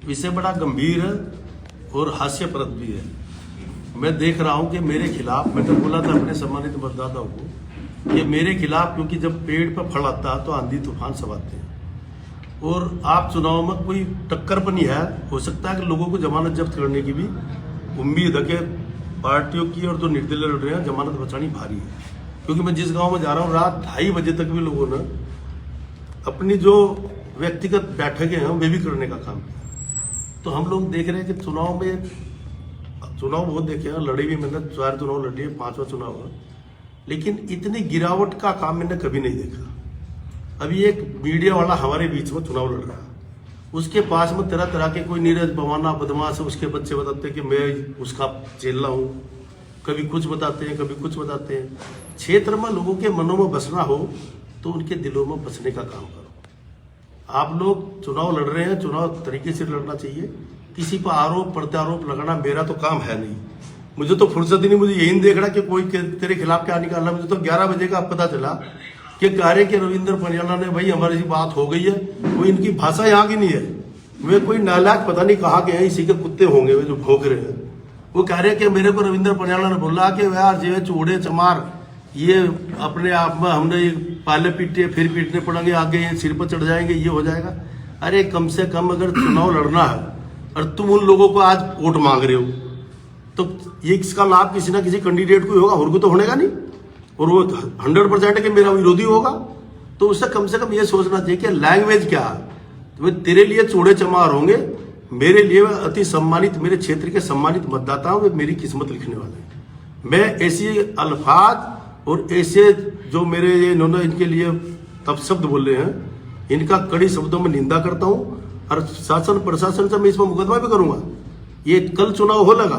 विषय बड़ा गंभीर है और हास्यप्रद भी है। मैं देख रहा हूं कि मेरे खिलाफ, मैंने बोला था अपने सम्मानित मतदाताओं को कि मेरे खिलाफ, क्योंकि जब पेड़ पर फल आता है तो आंधी तूफान सब आते हैं और आप चुनाव में कोई टक्कर पर नहीं है। हो सकता है कि लोगों को जमानत जब्त करने की भी उम्मीद है कि पार्टियों की, और जो निर्दलीय लड़ रहे हैं जमानत बचानी भारी है। क्योंकि मैं जिस गांव में जा रहा हूँ रात 2:30 बजे तक भी लोगों ने अपनी जो व्यक्तिगत बैठकें हैं वे भी करने का काम किया। तो हम लोग देख रहे हैं कि चुनाव बहुत देखे हैं, लड़े भी, मैंने 4 चुनाव लड़ लिए, 5वां चुनाव है, लेकिन इतनी गिरावट का काम मैंने कभी नहीं देखा। अभी एक मीडिया वाला हमारे बीच में चुनाव लड़ रहा है, उसके पास में तरह तरह के कोई नीरज बवाना बदमाश, उसके बच्चे बताते हैं कि मैं उसका चेला हूं, कभी कुछ बताते हैं, कभी कुछ बताते हैं। क्षेत्र में लोगों के मनों में बसना हो तो उनके दिलों में बसने का काम करो। आप लोग चुनाव लड़ रहे हैं, चुनाव तरीके से लड़ना चाहिए। किसी पर आरोप प्रत्यारोप लगाना मेरा तो काम है नहीं। मुझे तो फुर्सत ही नहीं, मुझे यही नहीं देख रहा कि कोई तेरे खिलाफ क्या निकालना। मुझे तो 11 बजे का पता चला कि कार्य के रविंद्र परियाला ने, भाई हमारी बात हो गई है, कोई इनकी भाषा यहाँ की नहीं है, वे कोई नालायक पता नहीं कहाँ के हैं, इसी के कुत्ते होंगे वे जो भोग रहे हैं। वो कह रहे कि मेरे को रविंद्र परियाला ने बोला कि यार जो चूड़े चमार ये अपने आप में हमने पहले पीटे फिर पीटने पड़ेंगे, आगे ये सिर पर चढ़ जाएंगे, ये हो जाएगा। अरे कम से कम अगर चुनाव लड़ना है और तुम उन लोगों को आज वोट मांग रहे हो तो ये इसका लाभ किसी ना किसी कैंडिडेट को ही होगा, और को तो होनेगा नहीं, और वो 100% कि मेरा विरोधी होगा। तो उससे कम से कम ये सोचना चाहिए कि लैंग्वेज क्या है। तो तेरे लिए चूड़े चमार होंगे, मेरे लिए अति सम्मानित, मेरे क्षेत्र के सम्मानित मतदाता वे मेरी किस्मत लिखने वाले हैं। मैं ऐसी अल्फाज और ऐसे जो मेरे ये इन्होंने इनके लिए तब शब्द बोले हैं, इनका कड़ी शब्दों में निंदा करता हूं और शासन प्रशासन से मैं इसमें मुकदमा भी करूंगा। ये कल चुनाव हो लगा,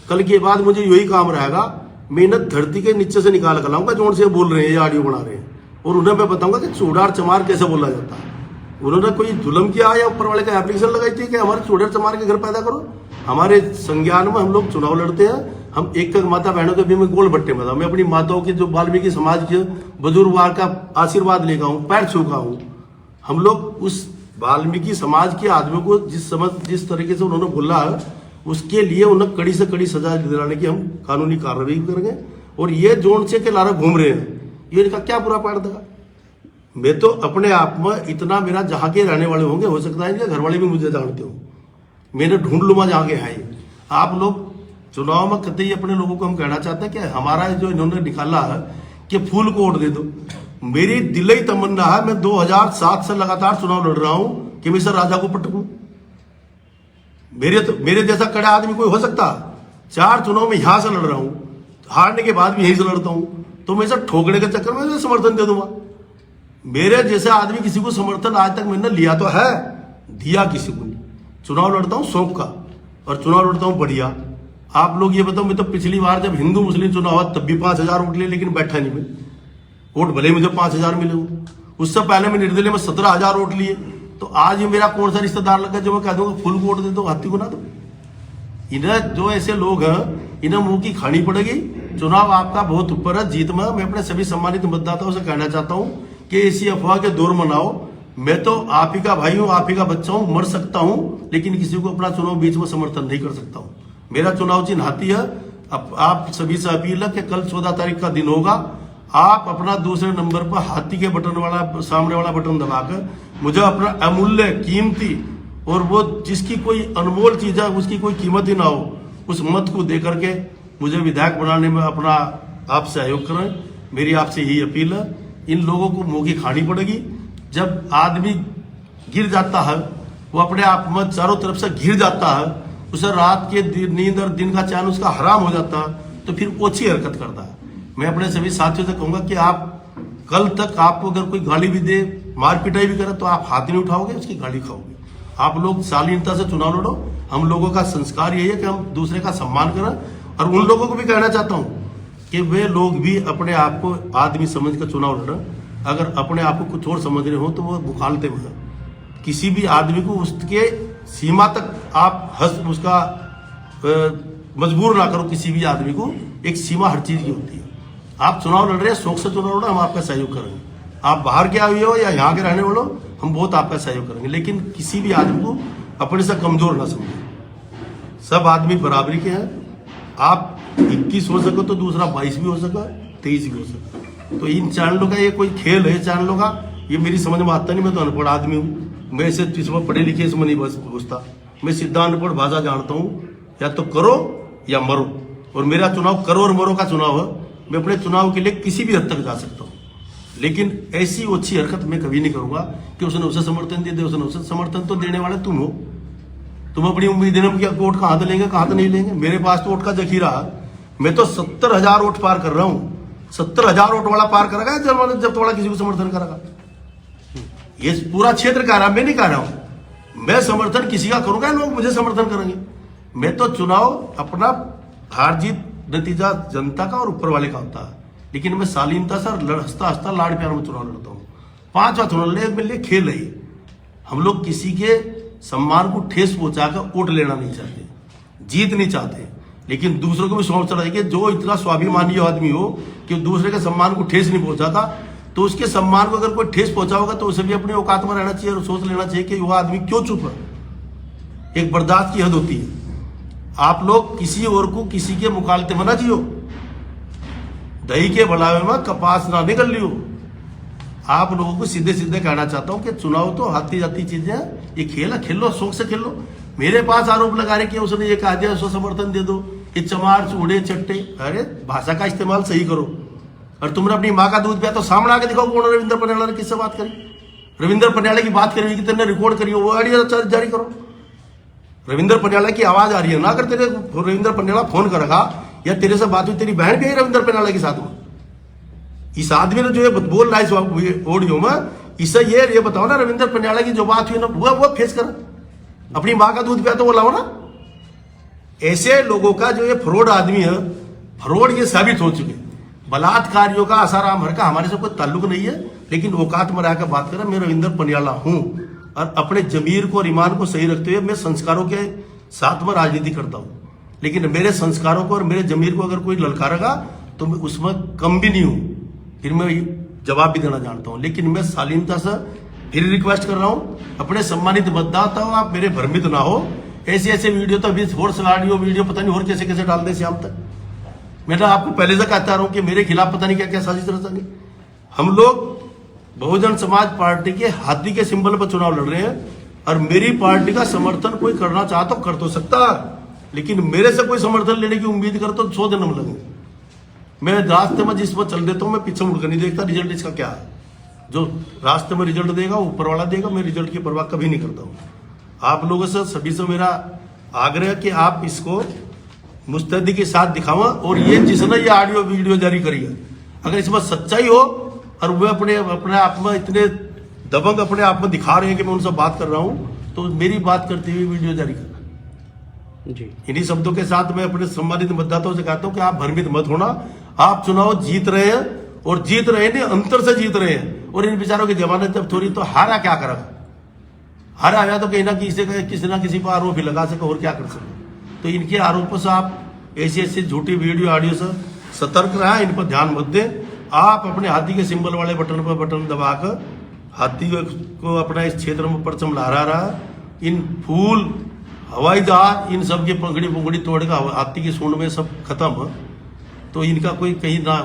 कल के बाद मुझे यही काम रहेगा, मैं इन्हें धरती के नीचे से निकाल कर लाऊंगा जोन से बोल रहे हैं, ये ऑडियो बना रहे हैं, और उन्हें मैं बताऊंगा कि चूड़ार चमार कैसे बोला जाता है। उन्होंने कोई जुल्म किया या ऊपर वाले का एप्लीकेशन लगाई थी कि हमारे चूड़ार चमार के घर पैदा करो। हमारे संज्ञान में हम लोग चुनाव लड़ते हैं, हम एक माता बहनों के भी मैं गोल बट्टे में था। मैं अपनी माताओं की, जो वाल्मीकि समाज के बुजुर्गवार का आशीर्वाद लेगा हूँ, पैर छूका हूँ। हम लोग उस वाल्मीकि समाज के आदमी को जिस तरीके से उन्होंने बोला है, उसके लिए उन्हें कड़ी से कड़ी सजा दिलाने की हम कानूनी कार्रवाई करेंगे। और ये जोन से के लारा घूम रहे हैं, ये इनका क्या बुरा पाड़ देगा। मैं तो अपने आप में इतना, मेरा जहाँ के रहने वाले होंगे, हो सकता है इनके घर वाले भी मुझे जानते हो, मैंने ढूंढ लूंगा जहाँ के हैं। आप लोग चुनाव में कतई अपने लोगों को हम कहना चाहते हैं कि हमारा जो इन्होंने निकाला है कि फूल को वोट दे दो। मेरी दिली तमन्ना है, मैं 2007 से लगातार चुनाव लड़ रहा हूं कि मैं सर राजा को पटकूं। मेरे जैसा कड़ा आदमी कोई हो सकता? 4 चुनाव में यहां से लड़ रहा हूं, हारने के बाद भी यहीं से लड़ता हूं, तो मैं सर ठोकने के चक्कर में समर्थन दे दूंगा। मेरे जैसे आदमी किसी को समर्थन आज तक मैंने लिया तो है, दिया किसी को नहीं। चुनाव लड़ता हूं शौक का, और चुनाव लड़ता हूं बढ़िया। आप लोग ये बताओ, मैं तो पिछली बार जब हिंदू मुस्लिम चुनाव हुआ तब भी 5000 वोट लिए, लेकिन बैठा नहीं मैं। वोट भले मुझे 5000 मिले हो, उससे पहले मैं निर्दलीय में 17000 वोट लिए। तो आज ये मेरा कौन सा रिश्तेदार लगा जो मैं कह दूंगा फुल वोट दे दो, हाथी को ना दो। इन्हें जो ऐसे लोग हैं, इन्हें मुंह की खानी पड़ेगी। चुनाव आपका बहुत ऊपर है, जीत में। मैं अपने सभी सम्मानित मतदाताओं से कहना चाहता हूं कि इसी अफवाह के दौर मनाओ। मैं तो आप ही का भाई हूं, आप ही का बच्चा हूं, मर सकता हूं, लेकिन किसी को अपना चुनाव बीच में समर्थन नहीं कर सकता हूं। मेरा चुनाव चिन्ह हाथी है। आप सभी से अपील है कि कल 14 तारीख का दिन होगा, आप अपना दूसरे नंबर पर हाथी के बटन वाला, सामने वाला बटन दबाकर मुझे अपना अमूल्य, कीमती, और वो जिसकी कोई अनमोल चीज है उसकी कोई कीमत ही ना हो, उस मत को दे करके मुझे विधायक बनाने में अपना आप सहयोग करें। मेरी आपसे यही अपील है। इन लोगों को मुंह की खानी पड़ेगी। जब आदमी गिर जाता है, वो अपने आप में चारों तरफ से घिर जाता है, उसे रात के नींद और दिन का चैन उसका हराम हो जाता है, तो फिर ओछी हरकत करता है। मैं अपने सभी साथियों से कहूंगा कि आप कल तक आपको अगर कोई गाली भी दे, मार पिटाई भी करे, तो आप हाथ नहीं उठाओगे, उसकी गाली खाओगे। आप लोग शालीनता से चुनाव लड़ो। हम लोगों का संस्कार यही है कि हम दूसरे का सम्मान करें। और उन लोगों को भी कहना चाहता हूं कि वे लोग भी अपने आप को आदमी समझ कर चुनाव लड़ें। अगर अपने आप को कुछ और समझ रहे हो तो वो मुखालते में। किसी भी आदमी को उसके सीमा तक आप उसका मजबूर ना करो। किसी भी आदमी को एक सीमा हर चीज की होती है। आप चुनाव लड़ रहे हैं, शौक से चुनाव लड़ो, हम आपका सहयोग करेंगे। आप बाहर के आए हो या यहाँ के रहने वाले हो, हम बहुत आपका सहयोग करेंगे। लेकिन किसी भी आदमी को अपने से कमजोर ना समझे। सब आदमी बराबरी के हैं। आप 21 हो सको तो दूसरा 22 भी हो सका, 23 भी हो सका। तो इन चैनलों का ये कोई खेल है चैनलों का, ये मेरी समझ में आता नहीं। मैं तो अनपढ़ आदमी हूँ, मैं इसे इसमें पढ़े लिखे इसमें नहीं घुसता। मैं सीधा अनपढ़ भाषा जानता हूँ, या तो करो या मरो। और मेरा चुनाव करो और मरो का चुनाव है। मैं अपने चुनाव के लिए किसी भी हद तक जा सकता हूँ, लेकिन ऐसी अच्छी हरकत मैं कभी नहीं करूंगा कि उसने उसे समर्थन दे दे, उसने उसे समर्थन तो देने वाले तुम हो। तुम अपनी उम्मीद क्या वोट कहाँ से लेंगे, कहाँ से नहीं लेंगे। मेरे पास तो वोट का जखीरा, मैं तो 70,000 वोट पार कर रहा हूँ। 70,000 वोट वाला पार करेगा जब वाला किसी को समर्थन करेगा। ये पूरा क्षेत्र कह रहा, मैं नहीं कह रहा हूं। मैं समर्थन किसी का करूंगा, लोग मुझे समर्थन करेंगे। मैं तो चुनाव अपना हार जीत नतीजा जनता का और ऊपर वाले का होता है, लेकिन मैं शालीनता से हंसता हंसता लाड़ प्यार में चुनाव लड़ता हूँ। 5वां चुनाव में खेल है। हम लोग किसी के सम्मान को ठेस पहुंचाकर वोट लेना नहीं चाहते, जीत नहीं चाहते, लेकिन दूसरों को भी सोच रहा है कि जो इतना स्वाभिमानी आदमी हो कि दूसरे के सम्मान को ठेस नहीं पहुंचाता, तो उसके सम्मान को अगर कोई ठेस पहुंचाओगा तो उसे भी अपने औकात में रहना चाहिए और सोच लेना चाहिए कि वह आदमी क्यों चुप है। एक बर्दाश्त की हद होती है। आप लोग किसी और को किसी के मुकालते में ना जियो, दही के बढ़ावे में कपास ना निकल लियो। आप लोगों को सीधे सीधे कहना चाहता हूं कि चुनाव तो आती जाती चीजें, ये खेल खेलो, शौक से खेलो। मेरे पास आरोप लगा रहे कि उसने ये कहा दिया, उसको समर्थन दे दो, ये चमार चूड़े चट्टे। अरे भाषा का इस्तेमाल सही करो। और तुमने अपनी माँ का दूध पिया तो सामने आके दिखाओ कौन रविंद्र पटियाला ने किससे बात करी। रविंद्र पटियाला की बात करी कि तेने रिकॉर्ड करी, वो ऑडियो जारी करो। रविंद्र पटियाला की आवाज आ रही है ना, अगर तेरे रविंद्र पटियाला फोन करेगा या तेरे से बात हुई, तेरी बहन भी है रविंद्र पटियाला के साथ में, इस आदमी ने जो ये बोल रहा है ऑडियो में, इसे ये बताओ ना, रविंद्र पटियाला की जो बात हुई ना वो फेस कर। अपनी माँ का दूध पिया तो वो लाओ ना। ऐसे लोगों का जो ये फ्रॉड आदमी है, फ्रॉड ये साबित हो चुके। बलात्कारियों का आसाराम हर का हमारे से कोई ताल्लुक नहीं है, लेकिन औकात में रहकर बात करें। मैं रविंद्र पटियाला हूं और अपने जमीर को और ईमान को सही रखते हुए मैं संस्कारों के साथ में राजनीति करता हूं, लेकिन मेरे संस्कारों को और मेरे जमीर को अगर कोई ललकारेगा तो मैं उसमें कम भी नहीं हूं, फिर मैं जवाब भी देना जानता हूं। लेकिन मैं शालीनता से फिर रिक्वेस्ट कर रहा हूं, अपने सम्मानित मतदाता हो, आप मेरे भ्रमित ना हो। ऐसे वीडियो तो अभी और ऑडियो वीडियो पता नहीं और कैसे कैसे डाल दे शाम तक। मैं तो आपको पहले से कहता रहा हूं कि मेरे खिलाफ पता नहीं क्या क्या साजिश रचेंगे। हम लोग बहुजन समाज पार्टी के हाथी के सिंबल पर चुनाव लड़ रहे हैं, और मेरी पार्टी का समर्थन कोई करना चाहता तो कर तो सकता, लेकिन मेरे से कोई समर्थन लेने की उम्मीद कर तो 100 जन्म लगे। मैं रास्ते में जिस पर चल देता हूं, मैं पीछे मुड़कर नहीं देखता रिजल्ट इसका क्या है। जो रास्ते में रिजल्ट देगा ऊपर वाला देगा, मैं रिजल्ट की परवाह कभी नहीं करता हूं। आप लोगों से सभी से मेरा आग्रह है कि आप इसको मुस्तैदी के साथ दिखावा, और ये जिसने ये ऑडियो वीडियो जारी करी है, अगर इसमें सच्चाई हो और वे अपने आप में इतने दबंग अपने आप में दिखा रहे हैं कि मैं उनसे बात कर रहा हूं, तो मेरी बात करते हुए वीडियो जारी करना जी। इन्हीं शब्दों के साथ मैं अपने सम्मानित मतदाताओं से कहता हूं कि आप भ्रमित मत होना। आप चुनाव जीत रहे हैं, और जीत रहे हैं अंतर से जीत रहे हैं, और इन बेचारों की जमानत जब थोड़ी, तो हारा क्या करेगा। हारा आया तो कहीं ना किसी ना किसी पर आरोप भी लगा सके, और क्या कर सके। तो इनके आरोपों से आप ऐसी झूठी वीडियो ऑडियो से सतर्क रहा, इन पर ध्यान मत दें। आप अपने हाथी के सिंबल वाले बटन पर बटन दबाकर हाथी को अपना इस क्षेत्र में परचम लहरा रहा है। इन फूल हवाई जहाज इन सब की पंगड़ी तोड़कर हाथी की सूंड में सब खत्म है। तो इनका कोई कहीं ना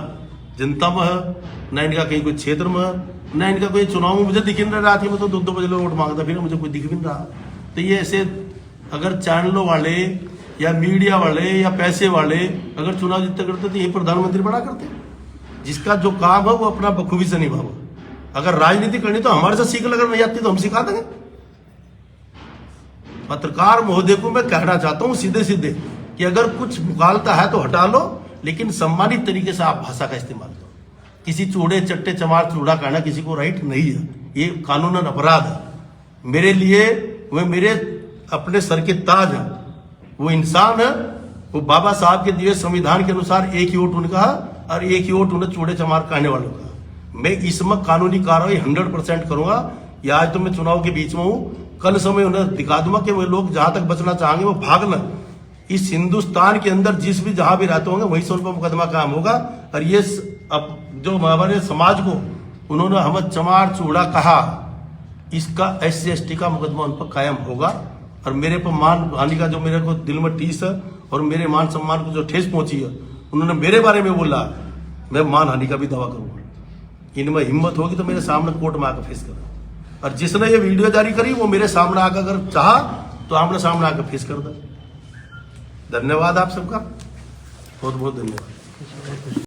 जनता में है, ना इनका कहीं कोई क्षेत्र में है, ना इनका कोई चुनाव में मुझे दिख ही नहीं रहा थी। मैं तो 2-2 बजे वोट मांगता फिर मुझे कोई दिख भी नहीं रहा। तो ये ऐसे अगर चैनलों वाले या मीडिया वाले या पैसे वाले अगर चुनाव जीतते करते तो ये प्रधानमंत्री बड़ा करते। जिसका जो काम है वो अपना बखूबी से निभाओ। अगर राजनीति करनी तो हमारे से सीख अगर नहीं आती तो हम सिखा देंगे। पत्रकार महोदय को मैं कहना चाहता हूं सीधे सीधे कि अगर कुछ मुखालता है तो हटा लो, लेकिन सम्मानित तरीके से आप भाषा का इस्तेमाल करो। किसी चूड़े चट्टे चमार चूड़ा कहना किसी को राइट नहीं है, ये कानूनन अपराध है। मेरे लिए वह मेरे अपने सर के ताज है, वो इंसान है, वो बाबा साहब के दिए संविधान के अनुसार एक ही वोट उनका है और एक ही वोट उन्हें चूड़े चमार कहने वालों का। मैं इसमें कानूनी कार्रवाई 100% करूंगा। या आज तो मैं चुनाव के बीच में हूं, कल समय उन्हें दिखा दूंगा कि वे लोग जहां तक बचना चाहेंगे वो भाग न। इस हिंदुस्तान के अंदर जिस भी जहां भी रहते होंगे वहीं से उन पर मुकदमा काम होगा। और ये जो हमारे समाज को उन्होंने हमें चमार चूड़ा कहा, इसका SC ST का मुकदमा उन पर कायम होगा। और मेरे पर मान हानि का जो मेरे को दिल में टीस है और मेरे मान सम्मान को जो ठेस पहुंची है, उन्होंने मेरे बारे में बोला, मैं मान हानि का भी दावा करूंगा। इनमें हिम्मत होगी तो मेरे सामने कोर्ट में आकर फेस करें। और जिसने ये वीडियो जारी करी वो मेरे सामने आकर अगर चाहा तो आमने सामने आकर फेस कर दे। धन्यवाद आप सबका, बहुत बहुत धन्यवाद।